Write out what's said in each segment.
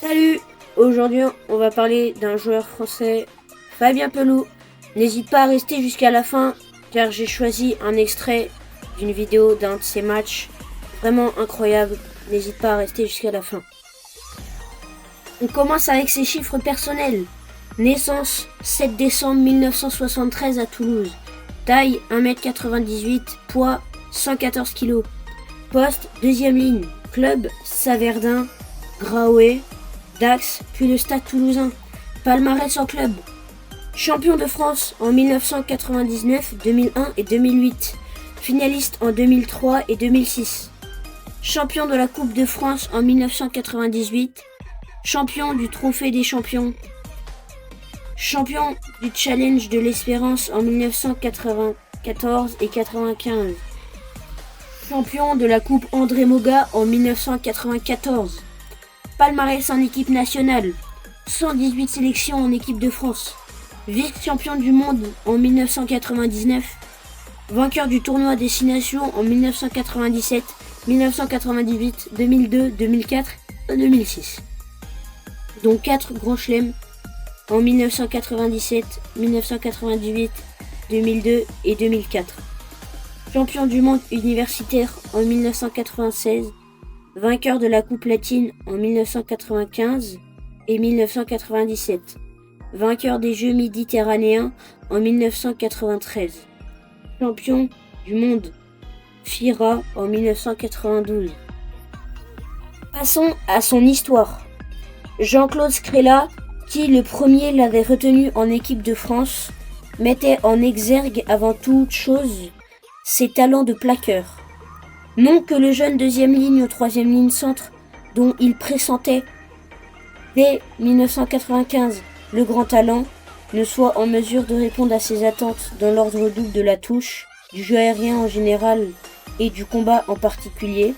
Salut! Aujourd'hui, on va parler d'un joueur français, Fabien Peloux. N'hésite pas à rester jusqu'à la fin, car j'ai choisi un extrait d'une vidéo d'un de ses matchs. Vraiment incroyable. N'hésite pas à rester jusqu'à la fin. On commence avec ses chiffres personnels. Naissance, 7 décembre 1973 à Toulouse. Taille, 1m98, poids, 114 kg. Poste, deuxième ligne. Club, Saverdin, Graoé, Dax, puis le Stade Toulousain. Palmarès en club. Champion de France en 1999, 2001 et 2008. Finaliste en 2003 et 2006. Champion de la Coupe de France en 1998. Champion du Trophée des Champions. Champion du Challenge de l'Espérance en 1994 et 95. Champion de la Coupe André Moga en 1994. Palmarès en équipe nationale. 118 sélections en équipe de France. Vice-champion du monde en 1999. Vainqueur du tournoi Destination en 1997, 1998, 2002, 2004 et 2006. Dont 4 grands chelems en 1997, 1998, 2002 et 2004. Champion du monde universitaire en 1996, vainqueur de la Coupe latine en 1995 et 1997, vainqueur des Jeux méditerranéens en 1993, champion du monde FIRA en 1992. Passons à son histoire. Jean-Claude Scrella, qui le premier l'avait retenu en équipe de France, mettait en exergue avant toute chose ses talents de plaqueur. Non que le jeune deuxième ligne ou troisième ligne centre, dont il pressentait dès 1995 le grand talent, ne soit en mesure de répondre à ses attentes dans l'ordre double de la touche, du jeu aérien en général et du combat en particulier,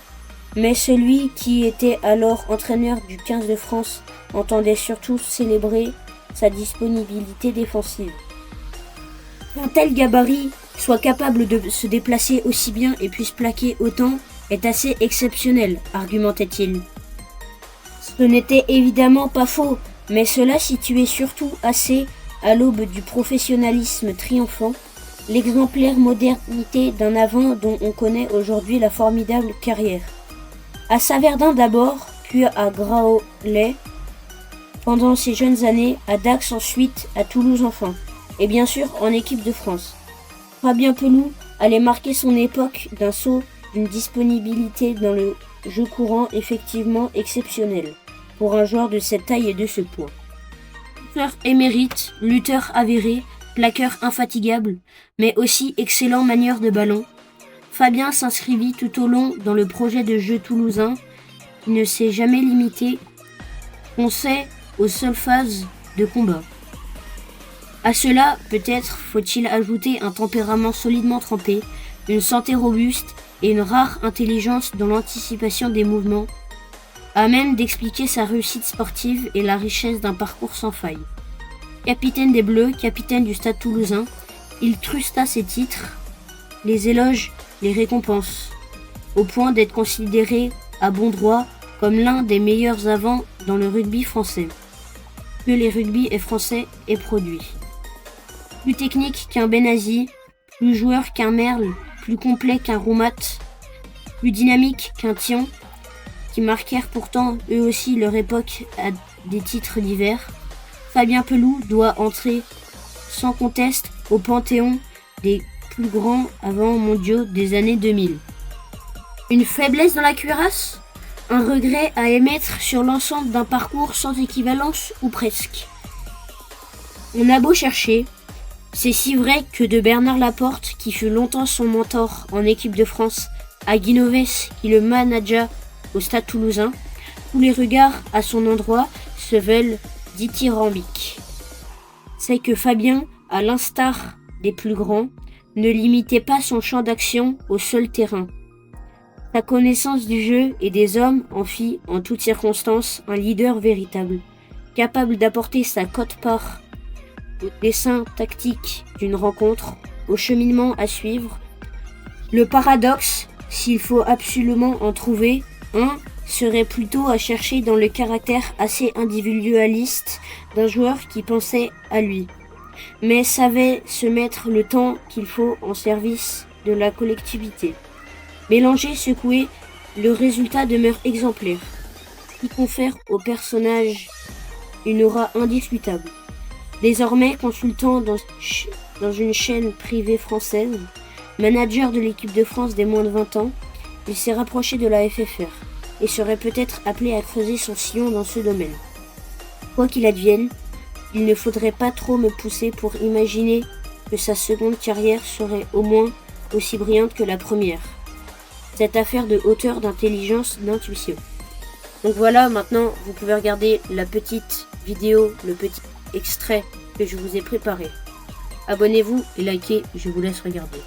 mais celui qui était alors entraîneur du 15 de France entendait surtout célébrer sa disponibilité défensive. Un tel gabarit soit capable de se déplacer aussi bien et puisse plaquer autant est assez exceptionnel, argumentait-il. Ce n'était évidemment pas faux, mais cela situait surtout assez à l'aube du professionnalisme triomphant, l'exemplaire modernité d'un avant dont on connaît aujourd'hui la formidable carrière. À Saverdin d'abord, puis à Graolet pendant ses jeunes années, à Dax ensuite, à Toulouse enfin, et bien sûr en équipe de France. Fabien Peloux allait marquer son époque d'un saut d'une disponibilité dans le jeu courant effectivement exceptionnel pour un joueur de cette taille et de ce poids. Lutteur émérite, lutteur avéré, plaqueur infatigable, mais aussi excellent manieur de ballon, Fabien s'inscrivit tout au long dans le projet de jeu toulousain qui ne s'est jamais limité, on sait, aux seules phases de combat. À cela, peut-être faut-il ajouter un tempérament solidement trempé, une santé robuste et une rare intelligence dans l'anticipation des mouvements, à même d'expliquer sa réussite sportive et la richesse d'un parcours sans faille. Capitaine des Bleus, capitaine du Stade Toulousain, il trusta ses titres, les éloges, les récompenses, au point d'être considéré à bon droit comme l'un des meilleurs avants dans le rugby français. Que les rugby et français aient produit. Plus technique qu'un Benazi, plus joueur qu'un Merle, plus complet qu'un Roumat, plus dynamique qu'un Thion, qui marquèrent pourtant eux aussi leur époque à des titres divers, Fabien Peloux doit entrer sans conteste au panthéon des plus grands avant mondiaux des années 2000. Une faiblesse dans la cuirasse ? Un regret à émettre sur l'ensemble d'un parcours sans équivalence ou presque. On a beau chercher, c'est si vrai que de Bernard Laporte, qui fut longtemps son mentor en équipe de France, à Guinoves, qui le managea au Stade Toulousain, tous les regards à son endroit se veulent dithyrambiques. C'est que Fabien, à l'instar des plus grands, ne limitait pas son champ d'action au seul terrain. Sa connaissance du jeu et des hommes en fit, en toutes circonstances, un leader véritable, capable d'apporter sa quote-part au dessin tactique d'une rencontre, au cheminement à suivre. Le paradoxe, s'il faut absolument en trouver un, serait plutôt à chercher dans le caractère assez individualiste d'un joueur qui pensait à lui, mais savait se mettre le temps qu'il faut en service de la collectivité. Mélangé, secoué, le résultat demeure exemplaire, ce qui confère au personnage une aura indiscutable. Désormais consultant dans une chaîne privée française, manager de l'équipe de France des moins de 20 ans, il s'est rapproché de la FFR et serait peut-être appelé à creuser son sillon dans ce domaine. Quoi qu'il advienne, il ne faudrait pas trop me pousser pour imaginer que sa seconde carrière serait au moins aussi brillante que la première. Cette affaire de hauteur, d'intelligence, d'intuition. Donc voilà, maintenant vous pouvez regarder la petite vidéo, le petit extrait que je vous ai préparé. Abonnez-vous et likez, je vous laisse regarder.